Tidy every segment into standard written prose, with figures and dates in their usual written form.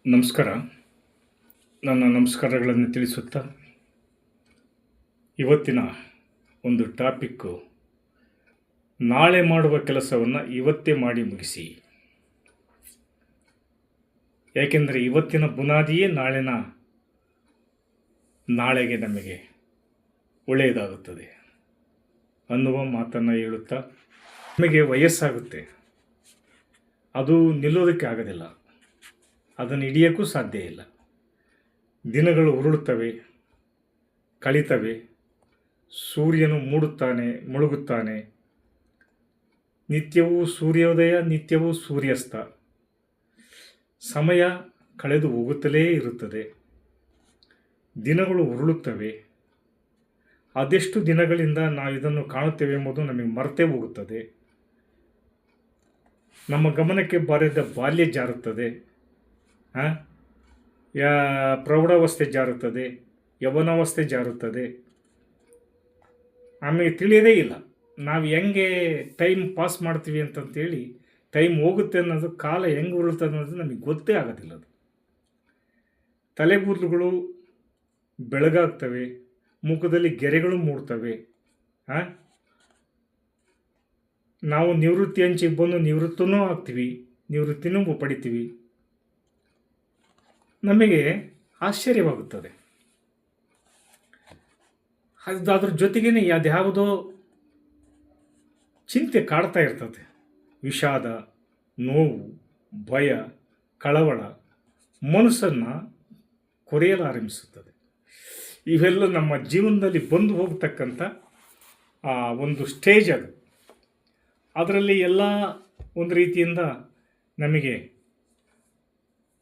ನಮಸ್ಕಾರ. ನನ್ನ ನಮಸ್ಕಾರಗಳನ್ನು ತಿಳಿಸುತ್ತಾ ಇವತ್ತಿನ ಒಂದು ಟಾಪಿಕ್ಕು, ನಾಳೆ ಮಾಡುವ ಕೆಲಸವನ್ನು ಇವತ್ತೇ ಮಾಡಿ ಮುಗಿಸಿ. ಯಾಕೆಂದರೆ ಇವತ್ತಿನ ಬುನಾದಿಯೇ ನಾಳೆಗೆ ನಮಗೆ ಒಳ್ಳೆಯದಾಗುತ್ತದೆ ಅನ್ನುವ ಮಾತನ್ನು ಹೇಳುತ್ತಾ, ನಮಗೆ ವಯಸ್ಸಾಗುತ್ತೆ, ಅದು ನಿಲ್ಲೋದಕ್ಕೆ ಆಗೋದಿಲ್ಲ, ಅದನ್ನು ಹಿಡಿಯೋಕ್ಕೂ ಸಾಧ್ಯ ಇಲ್ಲ. ದಿನಗಳು ಉರುಳುತ್ತವೆ, ಕಳೀತವೆ, ಸೂರ್ಯನು ಮುಳುಗುತ್ತಾನೆ. ನಿತ್ಯವೂ ಸೂರ್ಯೋದಯ, ನಿತ್ಯವೂ ಸೂರ್ಯಾಸ್ತ. ಸಮಯ ಕಳೆದು ಹೋಗುತ್ತಲೇ ಇರುತ್ತದೆ. ದಿನಗಳು ಉರುಳುತ್ತವೆ. ಅದೆಷ್ಟು ದಿನಗಳಿಂದ ನಾವು ಇದನ್ನು ಕಾಣುತ್ತೇವೆ ಎಂಬುದು ನಮಗೆ ಮರೆತೇ ಹೋಗುತ್ತದೆ. ನಮ್ಮ ಗಮನಕ್ಕೆ ಬಾರದ ಬಾಲ್ಯ ಜಾರುತ್ತದೆ, ಪ್ರೌಢಾವಸ್ಥೆ ಜಾರುತ್ತದೆ, ಯೌವನಾವಸ್ಥೆ ಜಾರುತ್ತದೆ. ಆಮೇಲೆ ತಿಳಿಯೋದೇ ಇಲ್ಲ ನಾವು ಹೆಂಗೆ ಟೈಮ್ ಪಾಸ್ ಮಾಡ್ತೀವಿ ಅಂತಂತೇಳಿ. ಟೈಮ್ ಹೋಗುತ್ತೆ ಅನ್ನೋದು, ಕಾಲ ಹೆಂಗೆ ಉರುಳುತ್ತೆ ಅನ್ನೋದು ನಮಗೆ ಗೊತ್ತೇ ಆಗೋದಿಲ್ಲ. ಅದು ತಲೆಗೂದಲುಗಳು ಬೆಳಗಾಗ್ತವೆ, ಮುಖದಲ್ಲಿ ಗೆರೆಗಳು ಮೂಡ್ತವೆ. ನಾವು ನಿವೃತ್ತಿ ಹಂಚಿಗೆ ಬಂದು ನಿವೃತ್ತನೂ ಆಗ್ತೀವಿ, ನಿವೃತ್ತಿನೂ ಪಡಿತೀವಿ. ನಮಗೆ ಆಶ್ಚರ್ಯವಾಗುತ್ತದೆ. ಅದ್ರ ಜೊತೆಗೇ ಅದ್ಯಾವುದೋ ಚಿಂತೆ ಕಾಡ್ತಾ ಇರ್ತದೆ. ವಿಷಾದ, ನೋವು, ಭಯ, ಕಳವಳ ಮನಸ್ಸನ್ನು ಕೊರೆಯಲಾರಂಭಿಸುತ್ತದೆ. ಇವೆಲ್ಲ ನಮ್ಮ ಜೀವನದಲ್ಲಿ ಬಂದು ಹೋಗ್ತಕ್ಕಂಥ ಒಂದು ಸ್ಟೇಜ್ ಅದು. ಅದರಲ್ಲಿ ಎಲ್ಲ ಒಂದು ರೀತಿಯಿಂದ ನಮಗೆ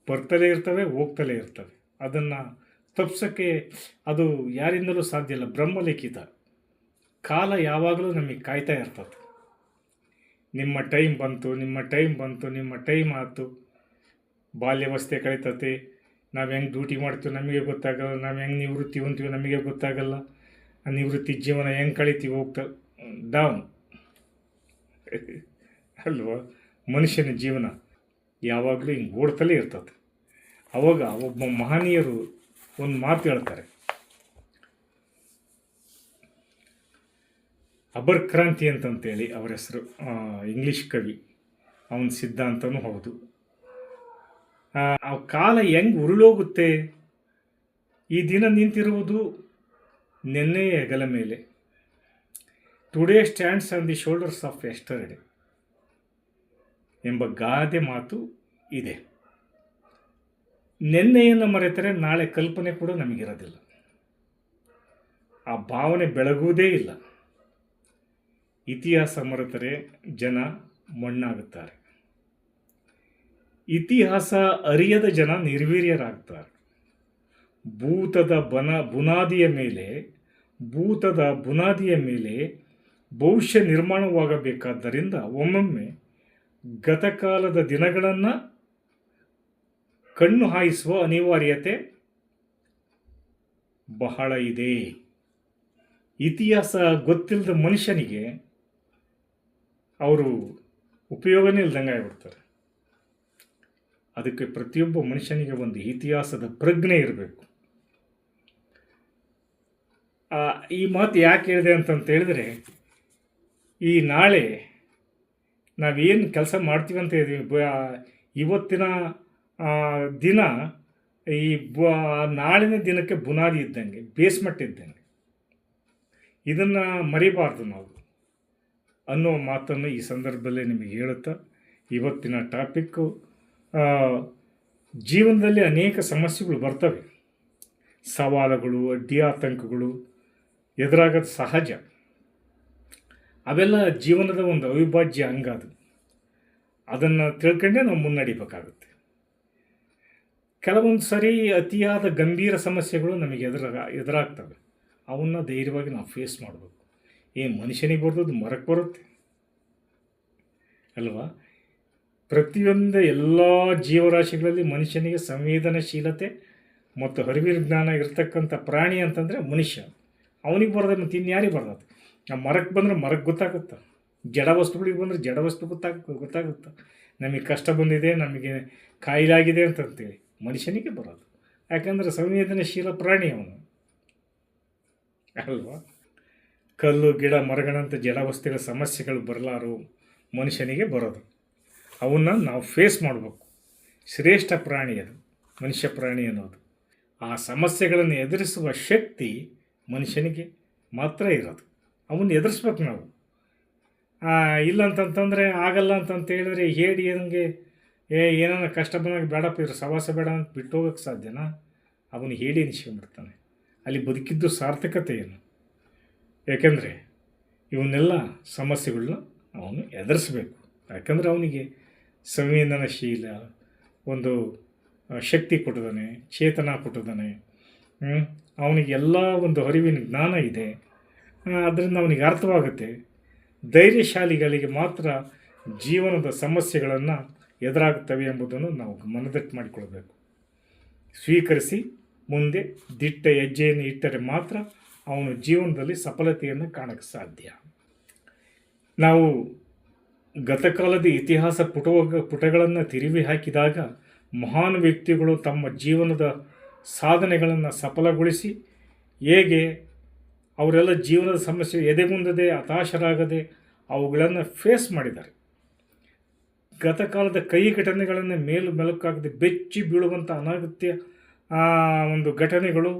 ಬರ್ತಲೇ ಇರ್ತವೆ, ಹೋಗ್ತಲೇ ಇರ್ತವೆ. ಅದನ್ನು ತಪ್ಪಿಸೋಕ್ಕೆ ಅದು ಯಾರಿಂದಲೂ ಸಾಧ್ಯ ಇಲ್ಲ. ಬ್ರಹ್ಮಲಿಖಿತ. ಕಾಲ ಯಾವಾಗಲೂ ನಮಗೆ ಕಾಯ್ತಾ ಇರ್ತದೆ. ನಿಮ್ಮ ಟೈಮ್ ಬಂತು, ನಿಮ್ಮ ಟೈಮ್ ಆಯ್ತು. ಬಾಲ್ಯಾವಸ್ಥೆ ಕಳೀತತೆ. ನಾವು ಹೆಂಗೆ ಡ್ಯೂಟಿ ಮಾಡ್ತೀವಿ ನಮಗೆ ಗೊತ್ತಾಗಲ್ಲ, ನಾವು ಹೆಂಗೆ ನಿವೃತ್ತಿ ಹೊಂತೀವಿ ನಮಗೆ ಗೊತ್ತಾಗಲ್ಲ. ಆ ನಿವೃತ್ತಿ ಜೀವನ ಹೆಂಗೆ ಕಳೀತೀವಿ ಹೋಗ್ತಾ ಡೌನ್ ಅಲ್ವಾ. ಮನುಷ್ಯನ ಜೀವನ ಯಾವಾಗಲೂ ಹಿಂಗೆ ಓಡ್ತಲೇ ಇರ್ತದೆ. ಅವಾಗ ಒಬ್ಬ ಮಹನೀಯರು ಒಂದು ಮಾತು ಹೇಳ್ತಾರೆ. ಅಬರ್ ಕ್ರಾಂತಿ ಅಂತಂತೇಳಿ ಅವರ ಹೆಸರು, ಇಂಗ್ಲೀಷ್ ಕವಿ. ಅವನ ಸಿದ್ಧಾಂತನೂ ಹೌದು. ಆ ಕಾಲ ಹೆಂಗೆ ಉರುಳೋಗುತ್ತೆ. ಈ ದಿನ ನಿಂತಿರುವುದು ನೆನ್ನೆಯ ಹೆಗಲ ಮೇಲೆ. Today stands on the shoulders of yesterday ಎಂಬ ಗಾದೆ ಮಾತು ಇದೆ. ನೆನ್ನೆಯನ್ನು ಮರೆತರೆ ನಾಳೆ ಕಲ್ಪನೆ ಕೂಡ ನಮಗಿರೋದಿಲ್ಲ. ಆ ಭಾವನೆ ಬೆಳಗುವುದೇ ಇಲ್ಲ. ಇತಿಹಾಸ ಮರೆತರೆ ಜನ ಮಣ್ಣಾಗುತ್ತಾರೆ. ಇತಿಹಾಸ ಅರಿಯದ ಜನ ನಿರ್ವೀರ್ಯರಾಗ್ತಾರೆ. ಭೂತದ ಬುನಾದಿಯ ಮೇಲೆ ಭವಿಷ್ಯ ನಿರ್ಮಾಣವಾಗಬೇಕಾದ್ದರಿಂದ ಒಮ್ಮೊಮ್ಮೆ ಗತಕಾಲದ ದಿನಗಳನ್ನು ಕಣ್ಣು ಹಾಯಿಸುವ ಅನಿವಾರ್ಯತೆ ಬಹಳ ಇದೆ. ಇತಿಹಾಸ ಗೊತ್ತಿಲ್ಲದ ಮನುಷ್ಯನಿಗೆ ಅವರು ಉಪಯೋಗನೇ ಇಲ್ದಂಗೆ ಆಗಿಬಿಡ್ತಾರೆ. ಅದಕ್ಕೆ ಪ್ರತಿಯೊಬ್ಬ ಮನುಷ್ಯನಿಗೆ ಒಂದು ಇತಿಹಾಸದ ಪ್ರಜ್ಞೆ ಇರಬೇಕು. ಈ ಮಾತು ಯಾಕೆ ಹೇಳಿದೆ ಅಂತಂತ ಹೇಳಿದ್ರೆ, ಈ ನಾಳೆ ನಾವೇನು ಕೆಲಸ ಮಾಡ್ತೀವಿ ಅಂತ ಇದ್ದೀವಿ, ಇವತ್ತಿನ ದಿನ ಈ ನಾಳಿನ ದಿನಕ್ಕೆ ಬುನಾದಿ ಇದ್ದಂಗೆ, ಬೇಸ್ಮೆಂಟ್ ಇದ್ದಂಗೆ. ಇದನ್ನು ಮರಿಬಾರ್ದು ನಾವು ಅನ್ನೋ ಮಾತನ್ನು ಈ ಸಂದರ್ಭದಲ್ಲಿ ನಿಮಗೆ ಹೇಳುತ್ತಾ, ಇವತ್ತಿನ ಟಾಪಿಕ್ಕು, ಜೀವನದಲ್ಲಿ ಅನೇಕ ಸಮಸ್ಯೆಗಳು ಬರ್ತವೆ. ಸವಾಲುಗಳು, ಅಡ್ಡಿ ಆತಂಕಗಳು ಎದುರಾಗೋದು ಸಹಜ. ಅವೆಲ್ಲ ಜೀವನದ ಒಂದು ಅವಿಭಾಜ್ಯ ಅಂಗ. ಅದನ್ನು ತಿಳ್ಕೊಂಡೇ ನಾವು ಮುನ್ನಡಿಬೇಕಾಗುತ್ತೆ. ಕೆಲವೊಂದು ಸರಿ ಅತಿಯಾದ ಗಂಭೀರ ಸಮಸ್ಯೆಗಳು ನಮಗೆ ಎದುರಾಗ್ತವೆ. ಅವನ್ನ ಧೈರ್ಯವಾಗಿ ನಾವು ಫೇಸ್ ಮಾಡಬೇಕು. ಮನುಷ್ಯನಿಗೆ ಬರೋದು ಮರಕ್ಕೆ ಬರುತ್ತೆ ಅಲ್ವಾ. ಪ್ರತಿಯೊಂದು ಎಲ್ಲ ಜೀವರಾಶಿಗಳಲ್ಲಿ ಮನುಷ್ಯನಿಗೆ ಸಂವೇದನಶೀಲತೆ ಮತ್ತು ಅರಿವಿನ ಜ್ಞಾನ ಇರತಕ್ಕಂಥ ಪ್ರಾಣಿ ಅಂತಂದರೆ ಮನುಷ್ಯ. ಅವನಿಗೆ ಬರೋದು ಮತ್ತು ಇನ್ಯಾರಿಗೆ ಬರೋದು. ಆ ಮರಕ್ಕೆ ಬಂದರೆ ಮರಕ್ಕೆ ಗೊತ್ತಾಗುತ್ತೆ, ಜಡ ವಸ್ತುಗಳಿಗೆ ಬಂದರೆ ಜಡ ವಸ್ತು ಗೊತ್ತಾಗುತ್ತೆ. ನಮಗೆ ಕಷ್ಟ ಬಂದಿದೆ, ನಮಗೆ ಕಾಯಿಲಾಗಿದೆ ಅಂತಂತೇಳಿ ಮನುಷ್ಯನಿಗೆ ಬರೋದು. ಯಾಕಂದರೆ ಸಂವೇದನಾಶೀಲ ಪ್ರಾಣಿ ಅವನು ಅಲ್ವಾ. ಕಲ್ಲು ಗಿಡ ಮರಗಳಂಥ ಜಡವಸ್ತುಗಳ ಸಮಸ್ಯೆಗಳು ಬರಲಾರು ಮನುಷ್ಯನಿಗೆ ಬರೋದು. ಅವನ್ನ ನಾವು ಫೇಸ್ ಮಾಡಬೇಕು. ಶ್ರೇಷ್ಠ ಪ್ರಾಣಿ ಅದು ಮನುಷ್ಯ ಪ್ರಾಣಿ ಅನ್ನೋದು. ಆ ಸಮಸ್ಯೆಗಳನ್ನು ಎದುರಿಸುವ ಶಕ್ತಿ ಮನುಷ್ಯನಿಗೆ ಮಾತ್ರ ಇರೋದು. ಅವನ್ನ ಎದುರಿಸ್ಬೇಕು ನಾವು. ಇಲ್ಲಂತಂತಂದರೆ ಆಗಲ್ಲ ಅಂತಂತ ಹೇಳಿದ್ರೆ ಹೇಳಿ ನನಗೆ ಏನಾನ ಕಷ್ಟ ಬಂದಾಗ ಬೇಡಪ್ಪ ಇರೋ ಸವಾಸ ಬೇಡ ಅಂತ ಬಿಟ್ಟು ಹೋಗೋಕ್ಕೆ ಸಾಧ್ಯನಾ? ಅವನು ಹೇಳಿ ಅನಿಸ್ಕೊಂಡ್ಬಿಡ್ತಾನೆ. ಅಲ್ಲಿ ಬದುಕಿದ್ದು ಸಾರ್ಥಕತೆ ಏನು? ಯಾಕೆಂದರೆ ಇವನ್ನೆಲ್ಲ ಸಮಸ್ಯೆಗಳನ್ನ ಅವನು ಎದುರಿಸ್ಬೇಕು. ಯಾಕಂದರೆ ಅವನಿಗೆ ಸಂವೇದನಾಶೀಲ ಒಂದು ಶಕ್ತಿ ಕೊಟ್ಟಿದ್ದಾನೆ, ಚೇತನ ಕೊಟ್ಟಿದ್ದಾನೆ. ಅವನಿಗೆ ಎಲ್ಲ ಒಂದು ಅರಿವಿನ ಜ್ಞಾನ ಇದೆ. ಅದರಿಂದ ಅವನಿಗೆ ಅರ್ಥವಾಗುತ್ತೆ. ಧೈರ್ಯಶಾಲಿಗಳಿಗೆ ಮಾತ್ರ ಜೀವನದ ಸಮಸ್ಯೆಗಳನ್ನು ಎದುರಾಗುತ್ತವೆ ಎಂಬುದನ್ನು ನಾವು ಮನದಟ್ಟು ಮಾಡಿಕೊಳ್ಬೇಕು. ಸ್ವೀಕರಿಸಿ ಮುಂದೆ ದಿಟ್ಟ ಹೆಜ್ಜೆಯನ್ನು ಇಟ್ಟರೆ ಮಾತ್ರ ಅವನು ಜೀವನದಲ್ಲಿ ಸಫಲತೆಯನ್ನು ಕಾಣಕ್ಕೆ ಸಾಧ್ಯ. ನಾವು ಗತಕಾಲದ ಇತಿಹಾಸ ಪುಟಗಳನ್ನು ತಿರುವಿ ಹಾಕಿದಾಗ ಮಹಾನ್ ವ್ಯಕ್ತಿಗಳು ತಮ್ಮ ಜೀವನದ ಸಾಧನೆಗಳನ್ನು ಸಫಲಗೊಳಿಸಿ ಹೇಗೆ ಅವರೆಲ್ಲ ಜೀವನದ ಸಮಸ್ಯೆ ಎದೆಗುಂದದೆ ಹತಾಶರಾಗದೆ ಅವುಗಳನ್ನು ಫೇಸ್ ಮಾಡಿದ್ದಾರೆ. ಗತಕಾಲದ ಕೈ ಘಟನೆಗಳನ್ನು ಮೆಲುಕಾಗದೆ ಬೆಚ್ಚಿ ಬೀಳುವಂಥ ಅನಗತ್ಯ ಒಂದು ಘಟನೆಗಳು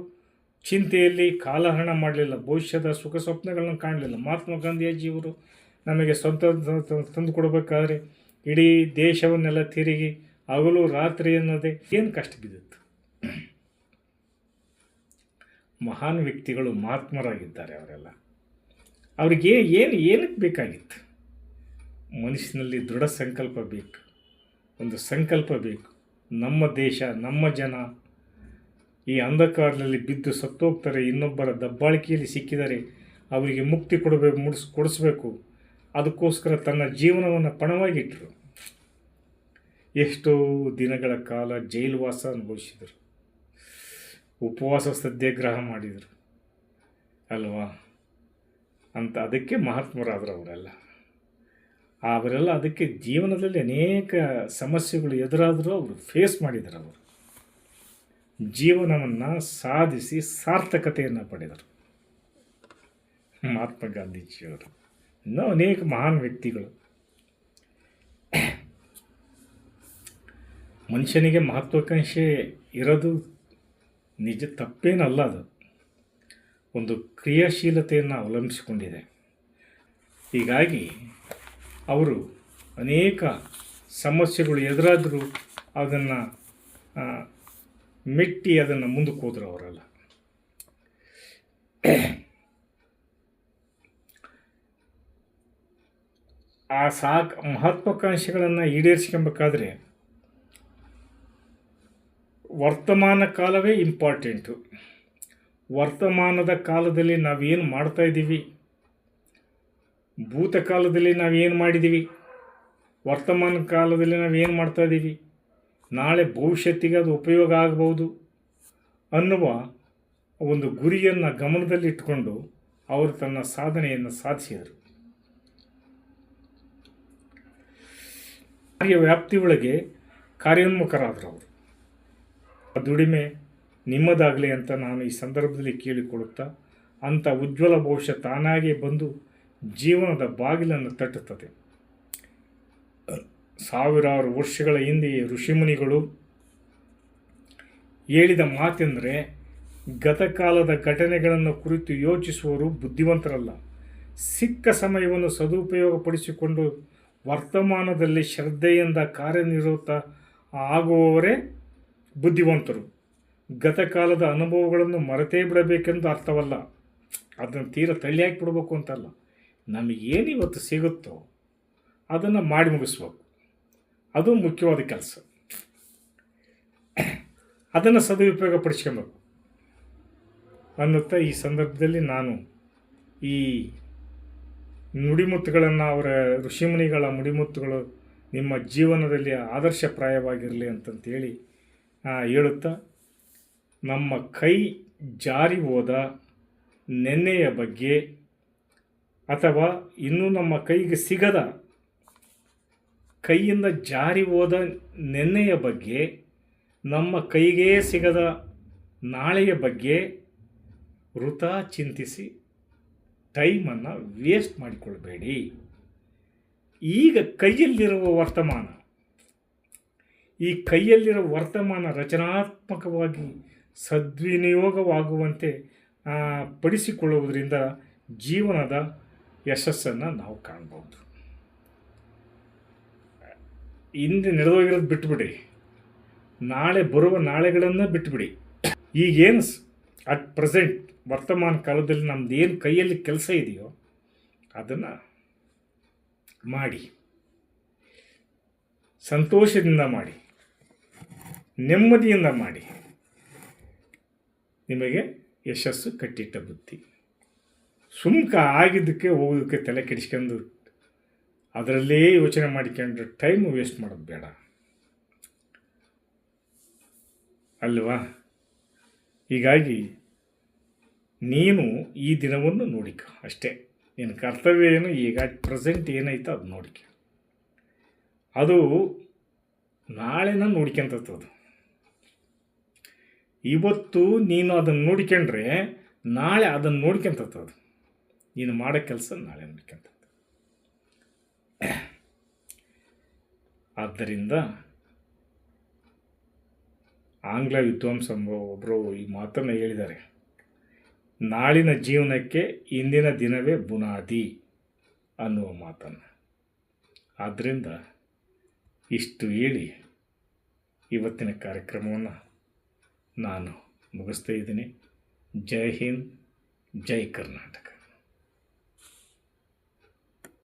ಚಿಂತೆಯಲ್ಲಿ ಕಾಲಹರಣ ಮಾಡಲಿಲ್ಲ. ಭವಿಷ್ಯದ ಸುಖ ಸ್ವಪ್ನಗಳನ್ನು ಕಾಣಲಿಲ್ಲ. ಮಹಾತ್ಮ ಗಾಂಧೀಜಿಯವರು ನಮಗೆ ತಂದು ಕೊಡಬೇಕಾದ್ರೆ ಇಡೀ ದೇಶವನ್ನೆಲ್ಲ ತಿರುಗಿ ಹಗಲು ರಾತ್ರಿ ಅನ್ನೋದೇ ಏನು ಕಷ್ಟ ಬಿದ್ದಿತ್ತು. ಮಹಾನ್ ವ್ಯಕ್ತಿಗಳು ಮಹಾತ್ಮರಾಗಿದ್ದಾರೆ ಅವರೆಲ್ಲ. ಅವ್ರಿಗೆ ಏನಕ್ಕೆ ಬೇಕಾಗಿತ್ತು? ಮನುಷ್ಯನಲ್ಲಿ ದೃಢ ಸಂಕಲ್ಪ ಬೇಕು, ಒಂದು ಸಂಕಲ್ಪ ಬೇಕು. ನಮ್ಮ ದೇಶ, ನಮ್ಮ ಜನ ಈ ಅಂಧಕಾರದಲ್ಲಿ ಬಿದ್ದು ಸತ್ತೋಗ್ತಾರೆ, ಇನ್ನೊಬ್ಬರ ದಬ್ಬಾಳಿಕೆಯಲ್ಲಿ ಸಿಕ್ಕಿದರೆ ಅವರಿಗೆ ಮುಕ್ತಿ ಕೊಡಿಸ್ಬೇಕು. ಅದಕ್ಕೋಸ್ಕರ ತನ್ನ ಜೀವನವನ್ನು ಪಣವಾಗಿಟ್ಟರು. ಎಷ್ಟೋ ದಿನಗಳ ಕಾಲ ಜೈಲುವಾಸ ಅನುಭವಿಸಿದರು, ಉಪವಾಸ ಸತ್ಯಾಗ್ರಹ ಮಾಡಿದರು ಅಲ್ವಾ ಅಂತ. ಅದಕ್ಕೆ ಮಹಾತ್ಮರಾದರು ಅವರೆಲ್ಲ ಅದಕ್ಕೆ ಜೀವನದಲ್ಲಿ ಅನೇಕ ಸಮಸ್ಯೆಗಳು ಎದುರಾದರೂ ಅವರು ಫೇಸ್ ಮಾಡಿದರು. ಅವರು ಜೀವನವನ್ನು ಸಾಧಿಸಿ ಸಾರ್ಥಕತೆಯನ್ನು ಪಡೆದರು. ಮಹಾತ್ಮ ಗಾಂಧೀಜಿಯವರು ಇನ್ನೂ ಅನೇಕ ಮಹಾನ್ ವ್ಯಕ್ತಿಗಳು. ಮನುಷ್ಯನಿಗೆ ಮಹತ್ವಾಕಾಂಕ್ಷೆ ಇರೋದು ನಿಜ, ತಪ್ಪೇನಲ್ಲ. ಅದು ಒಂದು ಕ್ರಿಯಾಶೀಲತೆಯನ್ನು ಅವಲಂಬಿಸಿಕೊಂಡಿದೆ. ಹೀಗಾಗಿ ಅವರು ಅನೇಕ ಸಮಸ್ಯೆಗಳು ಎದುರಾದರೂ ಅದನ್ನು ಮೆಟ್ಟಿ ಅದನ್ನು ಮುಂದಕ್ಕೆ ಹೋದರು ಅವರೆಲ್ಲ. ಆ ಮಹತ್ವಾಕಾಂಕ್ಷೆಗಳನ್ನು ಈಡೇರಿಸ್ಕೊಬೇಕಾದ್ರೆ ವರ್ತಮಾನ ಕಾಲವೇ ಇಂಪಾರ್ಟೆಂಟು. ವರ್ತಮಾನದ ಕಾಲದಲ್ಲಿ ನಾವೇನು ಮಾಡ್ತಾಯಿದ್ದೀವಿ, ಭೂತಕಾಲದಲ್ಲಿ ನಾವೇನು ಮಾಡಿದ್ದೀವಿ, ವರ್ತಮಾನ ಕಾಲದಲ್ಲಿ ನಾವೇನು ಮಾಡ್ತಾಯಿದ್ದೀವಿ, ನಾಳೆ ಭವಿಷ್ಯತ್ತಿಗೆ ಅದು ಉಪಯೋಗ ಆಗಬಹುದು ಅನ್ನುವ ಒಂದು ಗುರಿಯನ್ನು ಗಮನದಲ್ಲಿಟ್ಟುಕೊಂಡು ಅವರು ತನ್ನ ಸಾಧನೆಯನ್ನು ಸಾಧಿಸಿದರು. ಕಾರ್ಯವ್ಯಾಪ್ತಿಯೊಳಗೆ ಕಾರ್ಯೋನ್ಮುಖರಾದರು ಅವರು. ದುಡಿಮೆ ನಿಮ್ಮದಾಗಲಿ ಅಂತ ನಾನು ಈ ಸಂದರ್ಭದಲ್ಲಿ ಕೇಳಿಕೊಳ್ಳುತ್ತಾ, ಅಂಥ ಉಜ್ವಲ ಭವಿಷ್ಯ ತಾನಾಗೇ ಬಂದು ಜೀವನದ ಬಾಗಿಲನ್ನು ತಟ್ಟುತ್ತದೆ. ಸಾವಿರಾರು ವರ್ಷಗಳ ಹಿಂದೆ ಋಷಿಮುನಿಗಳು ಹೇಳಿದ ಮಾತೆಂದರೆ, ಗತಕಾಲದ ಘಟನೆಗಳನ್ನು ಕುರಿತು ಯೋಚಿಸುವವರು ಬುದ್ಧಿವಂತರಲ್ಲ, ಸಿಕ್ಕ ಸಮಯವನ್ನು ಸದುಪಯೋಗಪಡಿಸಿಕೊಂಡು ವರ್ತಮಾನದಲ್ಲಿ ಶ್ರದ್ಧೆಯಿಂದ ಕಾರ್ಯನಿರತ ಆಗುವವರೇ ಬುದ್ಧಿವಂತರು. ಗತಕಾಲದ ಅನುಭವಗಳನ್ನು ಮರೆತೇ ಬಿಡಬೇಕೆಂದು ಅರ್ಥವಲ್ಲ, ಅದನ್ನು ತೀರ ತಳ್ಳಿ ಹಾಕಿಬಿಡ್ಬೇಕು ಅಂತಲ್ಲ. ನಮಗೇನು ಇವತ್ತು ಸಿಗುತ್ತೋ ಅದನ್ನು ಮಾಡಿ ಮುಗಿಸ್ಬೇಕು, ಅದು ಮುಖ್ಯವಾದ ಕೆಲಸ. ಅದನ್ನು ಸದುಪಯೋಗ ಪಡಿಸ್ಕೊಬೇಕು ಅನ್ನುತ್ತಾ ಈ ಸಂದರ್ಭದಲ್ಲಿ ನಾನು ಈ ನುಡಿಮುತ್ತುಗಳನ್ನು, ಅವರ ಋಷಿಮುನಿಗಳ ನುಡಿಮುತ್ತುಗಳು ನಿಮ್ಮ ಜೀವನದಲ್ಲಿ ಆದರ್ಶಪ್ರಾಯವಾಗಿರಲಿ ಅಂತಂತೇಳಿ ಹೇಳುತ್ತಾ, ನಮ್ಮ ಕೈ ಜಾರಿ ಹೋದ ನೆನ್ನೆಯ ಬಗ್ಗೆ ಅಥವಾ ಇನ್ನೂ ನಮ್ಮ ಕೈಗೆ ಸಿಗದ ಕೈಯಿಂದ ಜಾರಿ ಹೋದ ನೆನ್ನೆಯ ಬಗ್ಗೆ ನಮ್ಮ ಕೈಗೆ ಸಿಗದ ನಾಳೆಯ ಬಗ್ಗೆ ವೃಥಾ ಚಿಂತಿಸಿ ಟೈಮನ್ನು ವೇಸ್ಟ್ ಮಾಡಿಕೊಳ್ಬೇಡಿ. ಈಗ ಕೈಯಲ್ಲಿರುವ ವರ್ತಮಾನ, ಈ ಕೈಯಲ್ಲಿರುವ ವರ್ತಮಾನ ರಚನಾತ್ಮಕವಾಗಿ ಸದ್ವಿನಿಯೋಗವಾಗುವಂತೆ ಪಡಿಸಿಕೊಳ್ಳುವುದರಿಂದ ಜೀವನದ ಯಶಸ್ಸನ್ನು ನಾವು ಕಾಣ್ಬೋದು. ಹಿಂದೆ ನಡೆದೋಗಿರೋದು ಬಿಟ್ಟುಬಿಡಿ, ನಾಳೆ ಬರುವ ನಾಳೆಗಳನ್ನು ಬಿಟ್ಟುಬಿಡಿ. ಈಗೇನು ಅಟ್ ಪ್ರೆಸೆಂಟ್ ವರ್ತಮಾನ ಕಾಲದಲ್ಲಿ ನಮ್ದು ಏನು ಕೈಯಲ್ಲಿ ಕೆಲಸ ಇದೆಯೋ ಅದನ್ನು ಮಾಡಿ, ಸಂತೋಷದಿಂದ ಮಾಡಿ, ನೆಮ್ಮದಿಯಿಂದ ಮಾಡಿ. ನಿಮಗೆ ಯಶಸ್ಸು ಕಟ್ಟಿಟ್ಟ ಬುತ್ತಿ. ಸುಮ್ಕ ಆಗಿದ್ದಕ್ಕೆ ಹೋಗೋದಕ್ಕೆ ತಲೆ ಕೆಡಿಸ್ಕೊಂಡು ಅದರಲ್ಲೇ ಯೋಚನೆ ಮಾಡಿಕೊಂಡ್ರೆ ಟೈಮ್ ವೇಸ್ಟ್ ಮಾಡೋದು ಬೇಡ ಅಲ್ವಾ? ಹೀಗಾಗಿ ನೀನು ಈ ದಿನವನ್ನು ನೋಡಿಕೊ ಅಷ್ಟೇ. ನಿನ್ನ ಕರ್ತವ್ಯ ಏನು, ಈಗ ಪ್ರೆಸೆಂಟ್ ಏನೈತೋ ಅದು ನೋಡಿಕೊ. ಅದು ನಾಳೆನ ನೋಡ್ಕೊಂತದ್ದು. ಇವತ್ತು ನೀನು ಅದನ್ನು ನೋಡ್ಕೊಂಡ್ರೆ ನಾಳೆ ಅದನ್ನು ನೋಡ್ಕೊಂತದ್ದು. ನೀನು ಮಾಡೋ ಕೆಲಸ ನಾಳೆ ನೋಡ್ಕೊಂತದ್ದು. ಆದ್ದರಿಂದ ಆಂಗ್ಲ ವಿದ್ವಾಂಸ ಒಬ್ಬರು ಈ ಮಾತನ್ನು ಹೇಳಿದ್ದಾರೆ, ನಾಳಿನ ಜೀವನಕ್ಕೆ ಇಂದಿನ ದಿನವೇ ಬುನಾದಿ ಅನ್ನುವ ಮಾತನ್ನು. ಆದ್ದರಿಂದ ಇಷ್ಟು ಹೇಳಿ ಇವತ್ತಿನ ಕಾರ್ಯಕ್ರಮವನ್ನು ನಾನು ಮುಗಿಸ್ತಾ ಇದ್ದೀನಿ. ಜೈ ಹಿಂದ್, ಜೈ ಕರ್ನಾಟಕ.